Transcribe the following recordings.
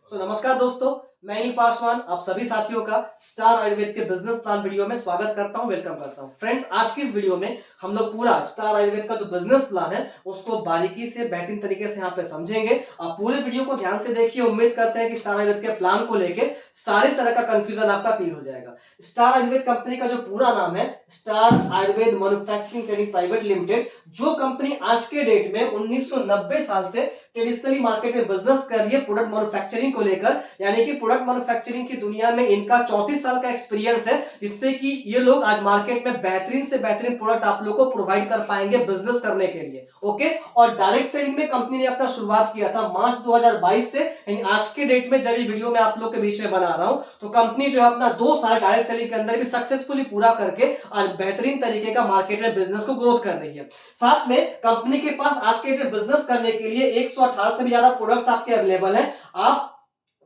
नमस्कार दोस्तों, मैं अनिल पासवान आप सभी साथियों का स्टार आयुर्वेद के बिजनेस प्लान वीडियो में स्वागत करता हूं, वेलकम करता हूं। फ्रेंड्स, आज की इस वीडियो में हम लोग पूरा स्टार आयुर्वेद का जो बिजनेस प्लान है उसको बारीकी से बेहतरीन तरीके से यहाँ पे समझेंगे। आप पूरे वीडियो को ध्यान से देखिए। उम्मीद करते हैं कि स्टार आयुर्वेद के प्लान को लेके सारे तरह का कंफ्यूजन आपका क्लियर हो जाएगा। स्टार आयुर्वेद कंपनी का जो पूरा नाम है star Ayurveda manufacturing trading private limited, जो कंपनी आज के डेट में 1990 साल से ट्रेडिशनली मार्केट में बिजनेस कर रही है प्रोडक्ट मैन्युफैक्चरिंग को लेकर, यानी कि प्रोडक्ट मैन्युफैक्चरिंग की दुनिया में इनका 34 साल का एक्सपीरियंस है, जिससे कि ये लोग आज मार्केट में बेहतरीन से बेहतरीन प्रोडक्ट आप लोगों को प्रोवाइड कर पाएंगे बिजनेस करने के लिए। ओके, और डायरेक्ट सेलिंग में कंपनी ने अपना शुरुआत किया था मार्च 2022 से, यानी आज के डेट में जब ये वीडियो मैं आप लोग के बीच में बना रहा हूं तो कंपनी जो है अपना 2 साल डायरेक्ट सेलिंग के अंदर भी सक्सेसफुली पूरा करके आज बेहतरीन तरीके का मार्केट में बिजनेस को ग्रोथ कर रही है। साथ में कंपनी के पास आज के डेट बिजनेस करने के लिए 118 से भी ज्यादा प्रोडक्ट्स आपके अवेलेबल हैं। आप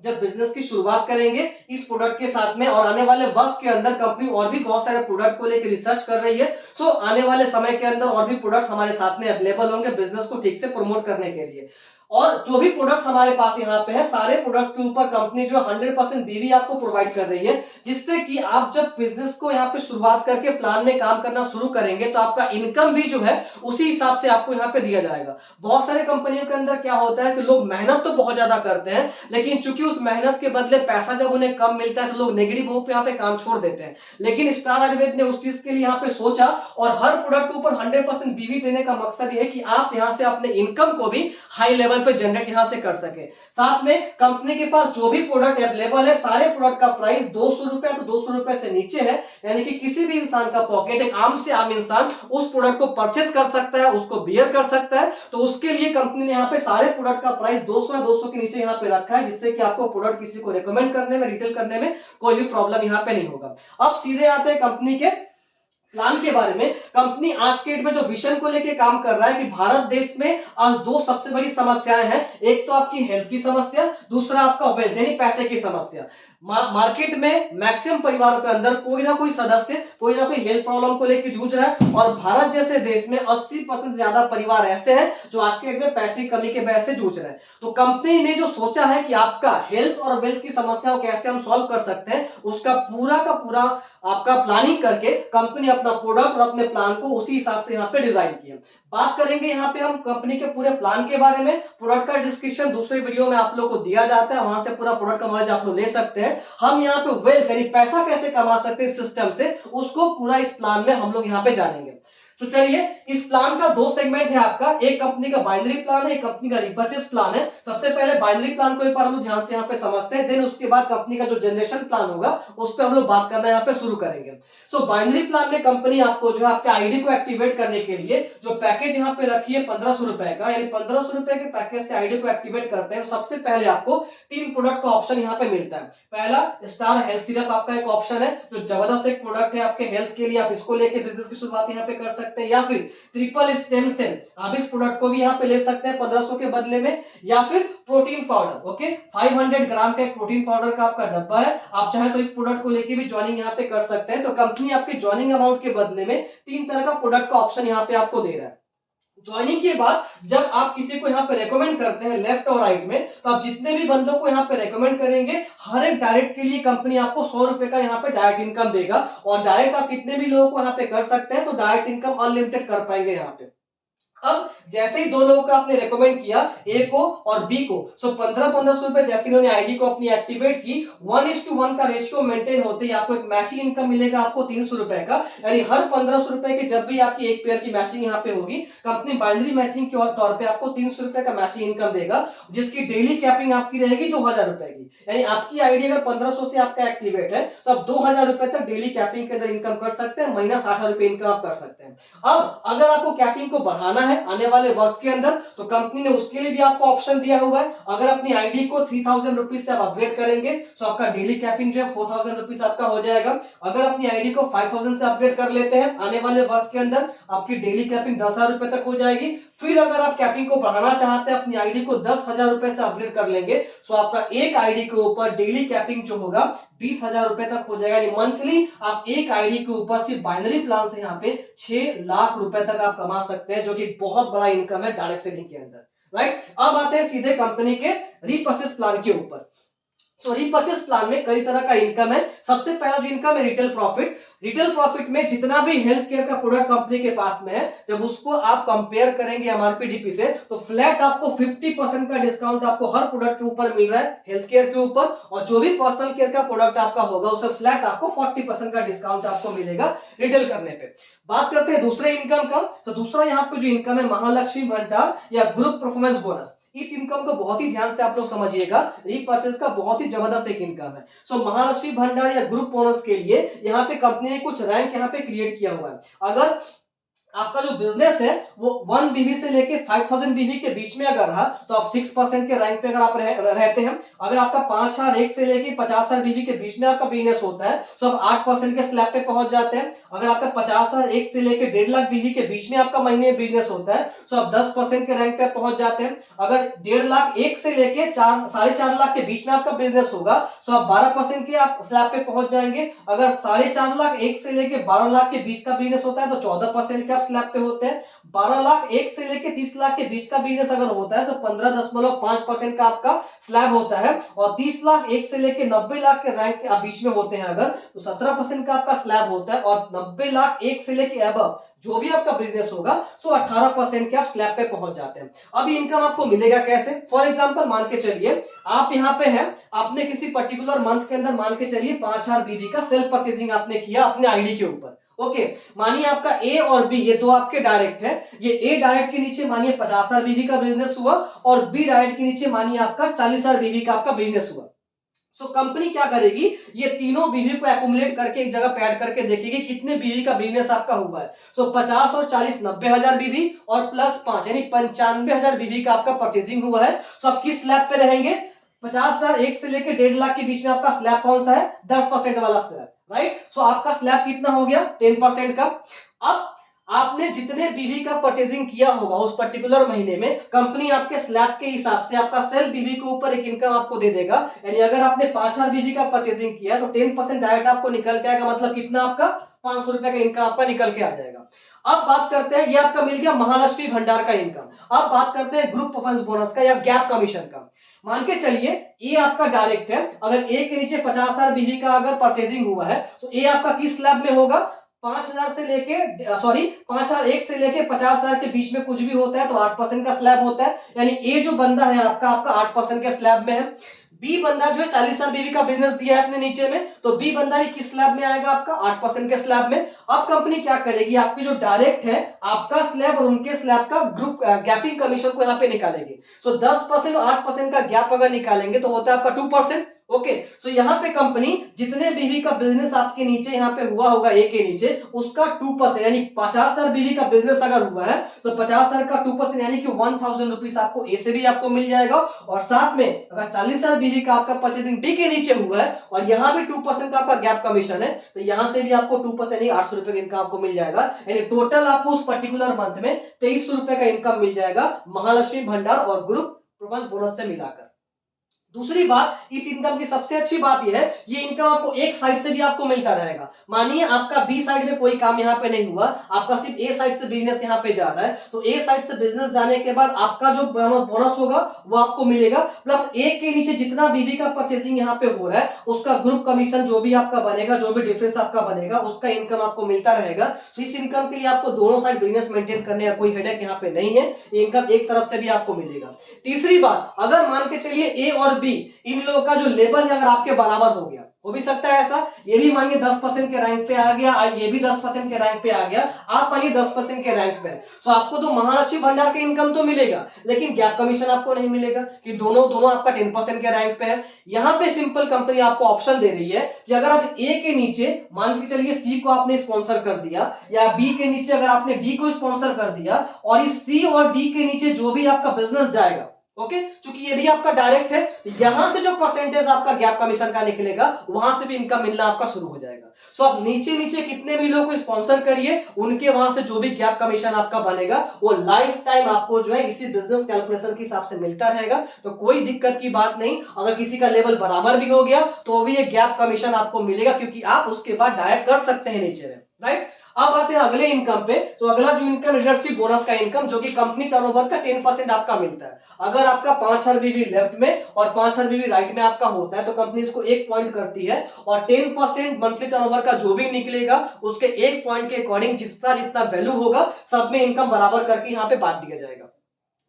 जब बिजनेस की शुरुआत करेंगे इस प्रोडक्ट के साथ में, और आने वाले वक्त के अंदर कंपनी और भी बहुत सारे प्रोडक्ट को लेकर रिसर्च कर रही है। आने वाले समय के अंदर और भी प्रोडक्ट्स हमारे साथ में अवेलेबल होंगे बिजनेस को ठीक से प्रमोट करने के लिए। और जो भी प्रोडक्ट्स हमारे पास यहाँ पे है, सारे प्रोडक्ट्स के ऊपर कंपनी जो 100% बीवी आपको प्रोवाइड कर रही है, जिससे कि आप जब बिजनेस को यहाँ पे शुरुआत करके प्लान में काम करना शुरू करेंगे तो आपका इनकम भी जो है उसी हिसाब से आपको यहाँ पे दिया जाएगा। बहुत सारे कंपनियों के अंदर क्या होता है कि लोग मेहनत तो बहुत ज्यादा करते हैं, लेकिन चूंकि उस मेहनत के बदले पैसा जब उन्हें कम मिलता है तो लोग नेगेटिव होप पे यहाँ पे काम छोड़ देते हैं। लेकिन स्टार आयुर्वेद ने उस चीज के लिए यहाँ पे सोचा और हर प्रोडक्ट के ऊपर 100% बीवी देने का मकसद ये है कि आप यहाँ से अपने इनकम को भी हाई लेवल पे जनरेट यहाँ से कर सके। साथ में कंपनी के पास जो भी प्रोडक्ट अवेलेबल है, सारे प्रोडक्ट का प्राइस 200 रुपए तो 200 रुपए से नीचे है, यानी कि किसी भी इंसान का पॉकेट, एक आम से आम इंसान उस प्रोडक्ट को परचेस कर सकता है, उसको बियर कर सकता है। तो उसके लिए कंपनी ने यहाँ पे सारे प्रोडक्ट का प्राइस 200 या 200 के नीचे यहाँ पे रखा है, जिससे कि आपको प्रोडक्ट किसी को रिकमेंड करने में, रिटेल करने में कोई भी प्रॉब्लम यहाँ पे नहीं होगा। अब सीधे आते हैं कंपनी के प्लान के बारे में। कंपनी आज के डेट में जो विजन को लेके काम कर रहा है कि भारत देश में आज 2 सबसे बड़ी समस्याएं हैं। एक तो आपकी हेल्थ की समस्या, दूसरा आपका वेल्थ यानी पैसे की समस्या। मार्केट में मैक्सिमम परिवारों के अंदर कोई ना कोई सदस्य कोई ना कोई हेल्थ प्रॉब्लम को लेकर जूझ रहा है, और भारत जैसे देश में 80% ज्यादा परिवार ऐसे हैं जो आज के डेट में पैसे की कमी के वजह से जूझ रहे हैं। तो कंपनी ने जो सोचा है कि आपका हेल्थ और वेल्थ की समस्या को कैसे हम सॉल्व कर सकते हैं, उसका पूरा का पूरा आपका प्लानिंग करके कंपनी अपना प्रोडक्ट और अपने प्लान को उसी हिसाब से यहाँ पे डिजाइन किया। बात करेंगे यहाँ पे हम कंपनी के पूरे प्लान के बारे में। प्रोडक्ट का डिस्क्रिप्शन दूसरे वीडियो में आप लोग को दिया जाता है, वहां से पूरा प्रोडक्ट का नॉलेज आप लोग ले सकते हैं। हम यहाँ पे वेल्थ यानी पैसा कैसे कमा सकते हैं इस सिस्टम से, उसको पूरा इस प्लान में हम लोग यहाँ पे जानेंगे। तो चलिए, इस प्लान का 2 सेगमेंट है आपका। एक कंपनी का बाइनरी प्लान है, एक कंपनी का रिपर्चेस प्लान है। सबसे पहले बाइनरी प्लान को एक बार हम लोग ध्यान से यहाँ पे समझते हैं, देन उसके बाद कंपनी का जो जनरेशन प्लान होगा उस पर हम लोग बात करना यहाँ पे शुरू करेंगे। बाइनरी प्लान में कंपनी आपको जो है आपके आईडी को एक्टिवेट करने के लिए जो पैकेज यहाँ पे रखी है 1500 रुपए का, यानी 1500 रुपए के पैकेज से आईडी को एक्टिवेट करते हैं तो सबसे पहले आपको 3 प्रोडक्ट का ऑप्शन यहाँ पे मिलता है। पहला स्टार हेल्थ सिरप आपका एक ऑप्शन है, जो जबरदस्त एक प्रोडक्ट है आपके हेल्थ के लिए। आप इसको लेके बिजनेस की शुरुआत यहाँ पे कर सकते हैं, या फिर ट्रिपल स्टेम सेल, आप इस प्रोडक्ट को भी यहाँ पे ले सकते हैं 1500 के बदले में। या फिर प्रोटीन पाउडर, ओके, 500 ग्राम का एक प्रोटीन पाउडर का आपका डब्बा है, आप चाहे तो इस प्रोडक्ट को लेके भी ज्वाइनिंग यहाँ पे कर सकते हैं। तो कंपनी आपके ज्वाइनिंग अमाउंट के बदले में 3 तरह का प्रोडक्ट का ऑप्शन यहाँ पे आपको दे रहा है। ज्वाइनिंग के बाद जब आप किसी को यहाँ पे रेकमेंड करते हैं लेफ्ट और राइट में, तो आप जितने भी बंदों को यहाँ पे रेकमेंड करेंगे, हर एक डायरेक्ट के लिए कंपनी आपको 100 रुपए का यहाँ पे डायरेक्ट इनकम देगा। और डायरेक्ट आप कितने भी लोगों को यहाँ पे कर सकते हैं, तो डायरेक्ट इनकम अनलिमिटेड कर पाएंगे यहाँ पे। अब जैसे ही 2 लोगों को आपने रेकमेंड किया, ए को और बी को, 1500 रुपए जैसे इन्होंने आईडी को अपनी एक्टिवेट की, 1:1 का रेशियो मेंटेन होते ही आपको एक मैचिंग इनकम मिलेगा आपको 300 रुपए का। यानी हर 1500 रुपए के जब भी आपकी एक पेयर की मैचिंग यहाँ पे होगी, कंपनी बाइनरी मैचिंग के तौर पे आपको 300 रुपए का मैचिंग इनकम देगा, जिसकी डेली कैपिंग आपकी रहेगी 2000 रुपए की। यानी आपकी आईडी अगर 1500 से आपका एक्टिवेट है तो आप 2000 रुपए तक डेली कैपिंग के अंदर इनकम कर सकते हैं, महीना 60 रुपए इनकम आप कर सकते हैं। अब अगर आपको कैपिंग को बढ़ाना है आने वाले वक्त के अंदर, तो कंपनी ने उसके लिए भी आपको ऑप्शन दिया हुआ है। अगर अपनी आईडी को 3000 रुपीज से आप अपग्रेड करेंगे तो आपका डेली कैपिंग जो है 4000 रुपीज आपका हो जाएगा। अगर अपनी आईडी को 5000 से अपग्रेड कर लेते हैं आने वाले वक्त के अंदर, आपकी डेली कैपिंग 10,000 रुपए तक हो जाएगी। फिर अगर आप कैपिंग को बढ़ाना चाहते हैं, अपनी आईडी को 10,000 रुपए से अपग्रेड कर लेंगे, तो आपका एक आईडी के ऊपर डेली कैपिंग जो होगा 20,000 रुपए तक हो जाएगा। मंथली आप एक आईडी के ऊपर सिर्फ बाइनरी प्लान से यहाँ पे 6 लाख रुपए तक आप कमा सकते हैं, जो कि बहुत बड़ा इनकम है डायरेक्ट सेलिंग के अंदर। राइट, अब आते हैं सीधे कंपनी के रीपर्चेस प्लान के ऊपर। तो रीपर्चेस प्लान में कई तरह का इनकम है। सबसे पहला जो इनकम है रिटेल प्रॉफिट। रिटेल प्रॉफिट में जितना भी हेल्थ केयर का प्रोडक्ट कंपनी के पास में है, जब उसको आप कंपेयर करेंगे एमआरपी डीपी से, तो फ्लैट आपको 50% का डिस्काउंट आपको हर प्रोडक्ट के ऊपर मिल रहा है हेल्थ केयर के ऊपर, और जो भी पर्सनल केयर का प्रोडक्ट आपका होगा उसमें फ्लैट आपको 40% का डिस्काउंट आपको मिलेगा रिटेल करने पे। बात करते हैं दूसरे इनकम का। तो दूसरा यहाँ पे जो इनकम है महालक्ष्मी भंडार या ग्रुप परफॉर्मेंस बोनस। इस इनकम को बहुत ही ध्यान से आप लोग समझिएगा, रीपर्चेस का बहुत ही जबरदस्त एक इनकम है। सो महालक्ष्मी भंडार या ग्रुप बोनस के लिए यहाँ पे कंपनी ने कुछ रैंक यहाँ पे क्रिएट किया हुआ है। अगर आपका जो बिजनेस है वो 1 बीवी से लेके 5000 बीवी के बीच में अगर रहा तो आप 6% के रैंक पे अगर आप रहते हैं। अगर आपका 5001 से लेके 50000 बीवी के बीच में आपका बिजनेस होता है तो आप 8% के स्लैब पे पहुंच जाते हैं। अगर आपका 50001 से लेके 1.5 लाख बीवी के बीच में आपका महीने बिजनेस होता है तो आप 10% के रैंक पे पहुंच जाते हैं। अगर 1.5 लाख 1 से लेके 4.5 लाख के बीच में आपका बिजनेस होगा तो आप 12% के आप स्लैब पे पहुंच जाएंगे। अगर 4.5 लाख 1 से लेके 12 लाख के बीच का बिजनेस होता है तो 14% के आप स्लैब पे होते हैं। 12 लाख 1 से लेके 30 लाख के बीच का बिजनेस अगर होता है तो 15.5% का आपका स्लैब होता है। और 30 लाख 1 से लेके 90 लाख के रैंक के बीच में होते हैं अगर, तो 17% का आपका स्लैब होता है। और 90 लाख 1 से लेके अबव जो भी आपका बिजनेस होगा सो 18% के आप स्लैब पे पहुंच जाते हैं। अब इनकम आपको मिलेगा कैसे? फॉर एग्जांपल मान के चलिए आप यहाँ पे हैं, आपने किसी पर्टिकुलर मंथ के अंदर मान के चलिए 5000 बीबी का सेल्फ परचेजिंग आपने किया अपने आईडी के ऊपर। ओके, मानिए आपका ए और बी ये दो आपके डायरेक्ट है। ये ए डायरेक्ट के नीचे मानिए 50,000 बीवी का बिजनेस हुआ और बी डायरेक्ट के नीचे मानिए आपका 40,000 बीवी का आपका बिजनेस हुआ। सो कंपनी क्या करेगी, ये तीनों बीवी को एक्युमुलेट करके एक जगह पे ऐड करके देखेगी कितने बीवी का बिजनेस आपका हुआ है। सो 50 और 40 90,000 बीवी और प्लस 5 यानी 95,000 बीवी का आपका परचेजिंग हुआ है। सो आप किस स्लैब पे रहेंगे? 50,000 1 से लेकर 1.5 लाख के बीच में आपका स्लैब कौन सा है? 10% वाला स्लैब, राइट। सो आपका स्लैब कितना हो गया? 10% का। अब आपने जितने बीवी का परचेजिंग किया होगा उस पर्टिकुलर महीने में, कंपनी आपके स्लैब के हिसाब से आपका सेल बीवी के ऊपर एक इनकम आपको दे देगा। यानी अगर आपने 5000 बीवी का परचेजिंग किया तो 10% डायरेक्ट आपको निकल के आएगा, मतलब कितना आपका 500 रुपए का इनकम आपका निकल के आ जाएगा। अब बात करते हैं, ये आपका मिल गया महालक्ष्मी भंडार का इनकम। अब बात करते हैं ग्रुप परफॉर्मेंस बोनस का या गैप कमीशन का। मान के चलिए ए आपका डायरेक्ट है, अगर ए के नीचे 50,000 बीवी का अगर परचेजिंग हुआ है तो ए आपका किस स्लैब में होगा? 5,000 से लेके 5,001 से लेके 50,000 के बीच में कुछ भी होता है तो 8% का स्लैब होता है। यानी ए जो बंदा है आपका 8% के स्लैब में है। बी बंदा जो है 40,000 बीवी का बिजनेस दिया है अपने नीचे में, तो बी बंदा भी किस स्लैब में आएगा? आपका 8% के स्लैब में। अब कंपनी क्या करेगी, आपकी जो डायरेक्ट है आपका स्लैब और उनके स्लैब का ग्रुप गैपिंग कमीशन को यहाँ पे निकालेगी। सो 10% और 8% का गैप अगर निकालेंगे तो होता है आपका 2%। ओके, सो यहाँ पे कंपनी जितने बीवी का बिजनेस आपके नीचे यहाँ पे हुआ होगा ए के नीचे, उसका 2% यानी 50,000 बीवी का बिजनेस अगर हुआ है तो 50,000 का 2% यानी कि 1,000 रुपीज आपको ए से भी आपको मिल जाएगा। और साथ में अगर 40,000 बीवी का आपका परचेजिंग बी के नीचे हुआ है और यहाँ भी 2% का आपका गैप कमीशन है तो यहाँ से भी आपको 2% यानी 800 रुपए का इनकम आपको मिल जाएगा। यानी टोटल आपको उस पर्टिकुलर मंथ में 2300 रुपए का इनकम मिल जाएगा महालक्ष्मी भंडार और ग्रुप परफॉर्मेंस बोनस से मिलाकर। दूसरी बात, इस इनकम की सबसे अच्छी बात यह है, ये इनकम आपको एक साइड से भी आपको मिलता रहेगा। मानिए आपका बी साइड में कोई काम यहाँ पे नहीं हुआ, आपका सिर्फ ए साइड से बिजनेस यहाँ पे जा रहा है, तो ए साइड से बिजनेस जाने के बाद आपका जो बोनस होगा वो आपको मिलेगा। प्लस ए के नीचे जितना बीवी का परचेजिंग यहाँ पे हो रहा है उसका ग्रुप कमीशन जो भी आपका बनेगा, जो भी डिफरेंस आपका बनेगा उसका इनकम आपको मिलता रहेगा। तो इस इनकम के लिए आपको दोनों साइड बिजनेस मेंटेन करने का कोई हेडेक यहाँ पे नहीं है, इनकम एक तरफ से भी आपको मिलेगा। तीसरी बात, अगर मान के चलिए ए और बी इन लोगों का जो लेवल है अगर आपके बराबर हो गया, हो भी सकता है ऐसा, ये भी मानिए 10% के रैंक पे आ गया, ये भी 10% के रैंक पे आ गया, आप मानिए 10% के रैंक पे, तो आपको तो महालक्ष्मी भंडार का इनकम तो मिलेगा लेकिन गैप कमीशन आपको नहीं मिलेगा कि दोनों आपका 10% के रैंक पे है। यहां पे सिंपल कंपनी आपको ऑप्शन दे रही है कि अगर आप ए के नीचे मान के चलिए सी को आपने स्पॉन्सर कर दिया या बी के नीचे अगर आपने डी को स्पॉन्सर कर दिया और इस सी और डी के नीचे जो भी आपका बिजनेस जाएगा, ओके, क्योंकि ये भी आपका डायरेक्ट है तो यहां से जो परसेंटेज आपका गैप कमीशन का निकलेगा वहां से भी इनकम मिलना आपका शुरू हो जाएगा। सो आप नीचे नीचे कितने भी लोगों को स्पॉन्सर करिए, उनके वहां से जो भी गैप कमीशन आपका बनेगा वो लाइफ टाइम आपको जो है इसी बिजनेस कैलकुलेशन के हिसाब से मिलता रहेगा। तो कोई दिक्कत की बात नहीं, अगर किसी का लेवल बराबर भी हो गया तो भी ये गैप कमीशन आपको मिलेगा क्योंकि आप उसके बाद डायरेक्ट कर सकते हैं नीचे में, राइट। अब आते हैं अगले इनकम पे। तो अगला जो इनकम, लीडरशिप बोनस का इनकम, जो कि कंपनी टर्नओवर का 10% आपका मिलता है। अगर आपका 5,000 बीवी लेफ्ट में और 5,000 बीवी राइट में आपका होता है तो कंपनी इसको 1 पॉइंट करती है और 10% मंथली टर्नओवर का जो भी निकलेगा उसके 1 पॉइंट के अकॉर्डिंग जितना जितना वैल्यू होगा सब में इनकम बराबर करके यहाँ पे बांट दिया जाएगा।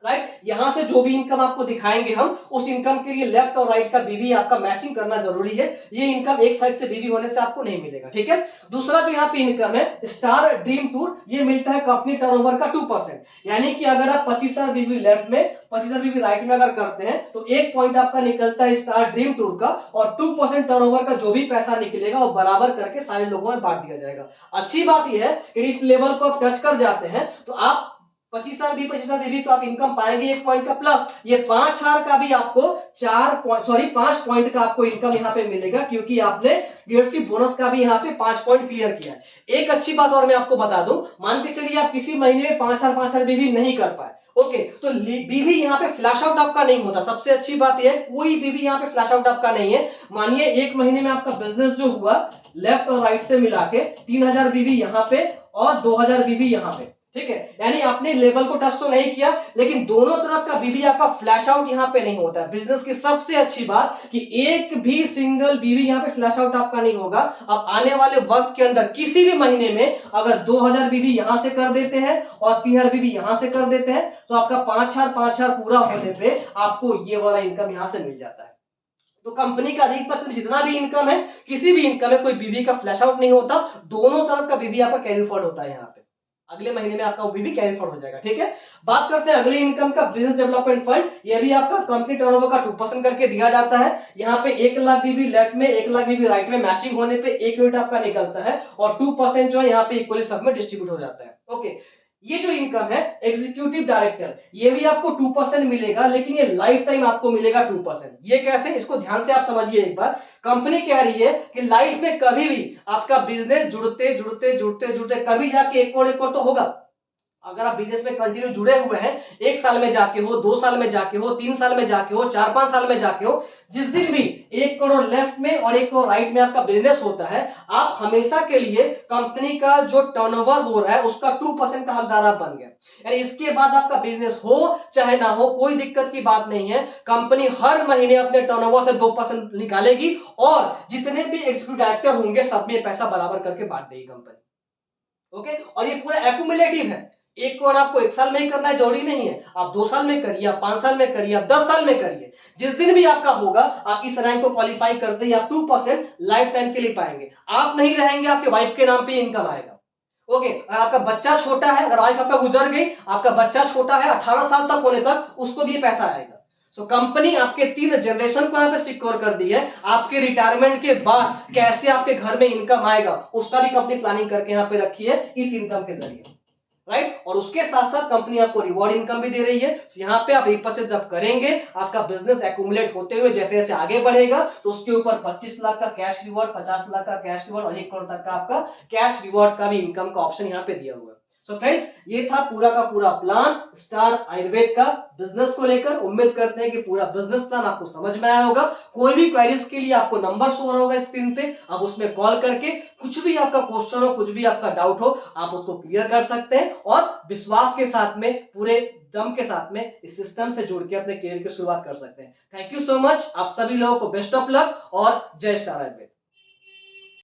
राइट, यहां से जो भी इनकम आपको दिखाएंगे हम, उस इनकम के लिए लेफ्ट और राइट का बीवी आपका मैचिंग करना जरूरी है। ये इनकम एक साइड से बीवी होने से आपको नहीं मिलेगा, ठीक है। दूसरा जो यहाँ पे इनकम है, स्टार ड्रीम टूर, ये मिलता है कंपनी टर्नओवर का 2%। यानी कि अगर आप 25,000 बीवी लेफ्ट में 25,000 बीवी राइट में अगर करते हैं तो 1 पॉइंट आपका निकलता है स्टार ड्रीम टूर का, और 2% टर्नओवर का जो भी पैसा निकलेगा वो बराबर करके सारे लोगों में बांट दिया जाएगा। अच्छी बात यह है कि इस लेवल को आप टच कर जाते हैं तो आप 25,000 बीवी तो आप इनकम पाएंगे 1 पॉइंट का, प्लस ये 5,000 का भी आपको 5 पॉइंट का आपको इनकम यहाँ पे मिलेगा, क्योंकि आपने लीडरशिप बोनस का भी यहाँ पे 5 पॉइंट क्लियर किया है। एक अच्छी बात और मैं आपको बता दूं, मान के चलिए आप किसी महीने में 5,000 बीवी नहीं कर पाए, ओके, तो बीवी यहाँ पे फ्लैश आउट आपका नहीं होता। सबसे अच्छी बात यह है, कोई बीवी यहाँ पे फ्लैश आउट आपका नहीं है। मानिए 1 महीने में आपका बिजनेस जो हुआ लेफ्ट और राइट से मिला के 3,000 बीवी यहाँ पे और 2,000 बीवी यहाँ पे, ठीक है। यानी आपने लेवल को टच तो नहीं किया, लेकिन दोनों तरफ का बीवी आपका फ्लैश आउट यहाँ पे नहीं होता है। बिजनेस की सबसे अच्छी बात कि एक भी सिंगल बीवी यहाँ पे फ्लैश आउट आपका नहीं होगा। अब आने वाले वक्त के अंदर किसी भी महीने में अगर 2,000 बीवी यहां से कर देते हैं और 3,000 बीवी यहां से कर देते हैं तो आपका 5,000 पूरा होने पे आपको ये वाला इनकम यहां से मिल जाता है। तो कंपनी का 80% जितना भी इनकम है, किसी भी इनकम में कोई बीवी का फ्लैश आउट नहीं होता, दोनों तरफ का बीवी आपका कैरी फॉरवर्ड होता है। यहाँ पे अगले महीने में आपका वो बीवी कैरी फॉरवर्ड हो जाएगा, ठीक है। बात करते हैं अगले इनकम का, बिजनेस डेवलपमेंट फंड। ये भी आपका कंपनी टर्नओवर का 2% करके दिया जाता है। यहाँ पे 1 लाख बीवी लेफ्ट में 1 लाख बीवी राइट में मैचिंग होने पे 1 यूनिट आपका निकलता है और 2% जो है यहाँ पे इक्वली सब में डिस्ट्रीब्यूट हो जाता है, ओके। ये जो इनकम है एग्जीक्यूटिव डायरेक्टर, ये भी आपको 2% मिलेगा, लेकिन ये लाइफ टाइम आपको मिलेगा 2%। ये कैसे, इसको ध्यान से आप समझिए एक बार। कंपनी कह रही है कि लाइफ में कभी भी आपका बिजनेस जुड़ते जुड़ते जुड़ते जुड़ते कभी जाके 1 करोड़ 1 करोड़ तो होगा। अगर आप बिजनेस में कंटिन्यू जुड़े हुए हैं, 1 साल में जाके हो, 2 साल में जाके हो, 3 साल में जाके हो, 4-5 साल में जाके हो, जिस दिन भी 1 करोड़ लेफ्ट में और 1 करोड़ राइट में आपका बिजनेस होता है, आप हमेशा के लिए कंपनी का जो टर्नओवर हो रहा है उसका 2% का हकदार आप बन गए। यानी इसके बाद आपका बिजनेस हो चाहे ना हो, कोई दिक्कत की बात नहीं है। कंपनी हर महीने अपने टर्नओवर से 2% निकालेगी और जितने भी एग्जीक्यूटिव डायरेक्टर होंगे सब में पैसा बराबर करके बांट देगी कंपनी, ओके। और ये पूरा एक्यूमुलेटिव है। 1 करोड़ आपको 1 साल में ही करना है, जरूरी नहीं है। आप 2 साल में करिए, आप 5 साल में करिए, आप 10 साल में करिए। जिस दिन भी आपका होगा, आप इस रैंक को क्वालिफाई करते ही आप 2% लाइफ टाइम के लिए पाएंगे। आप नहीं रहेंगे, आपके वाइफ के नाम पे इनकम आएगा, ओके। अगर आपका बच्चा छोटा है, अगर वाइफ आपका गुजर गई, आपका बच्चा छोटा है 18 साल तक होने तक, उसको भी पैसा आएगा। सो कंपनी आपके 3 जनरेशन को यहाँ पे सिक्योर कर दी है। आपके रिटायरमेंट के बाद कैसे आपके घर में इनकम आएगा उसका भी कंपनी प्लानिंग करके यहाँ पे रखी है इस इनकम के जरिए, राइट। और उसके साथ साथ कंपनी आपको रिवॉर्ड इनकम भी दे रही है। यहाँ पे आप रिपर्चेज जब करेंगे, आपका बिजनेस एक्यूमुलेट होते हुए जैसे जैसे आगे बढ़ेगा तो उसके ऊपर 25 लाख का कैश रिवॉर्ड, 50 लाख का कैश रिवॉर्ड और 1 करोड़ तक का आपका कैश रिवॉर्ड का भी इनकम का ऑप्शन यहाँ पे दिया हुआ है। सो फ्रेंड्स, ये था पूरा का पूरा प्लान स्टार आयुर्वेद का बिजनेस को लेकर। उम्मीद करते हैं कि पूरा बिजनेस प्लान आपको समझ में आया होगा। कोई भी क्वेरीज के लिए आपको नंबर शो होगा स्क्रीन पे, आप उसमें कॉल करके कुछ भी आपका क्वेश्चन हो, कुछ भी आपका डाउट हो, आप उसको क्लियर कर सकते हैं और विश्वास के साथ में, पूरे दम के साथ में इस सिस्टम से जुड़ के अपने करियर की शुरुआत कर सकते हैं। Thank you so much. आप सभी लोगों को बेस्ट ऑफ लक और जय स्टार आयुर्वेद।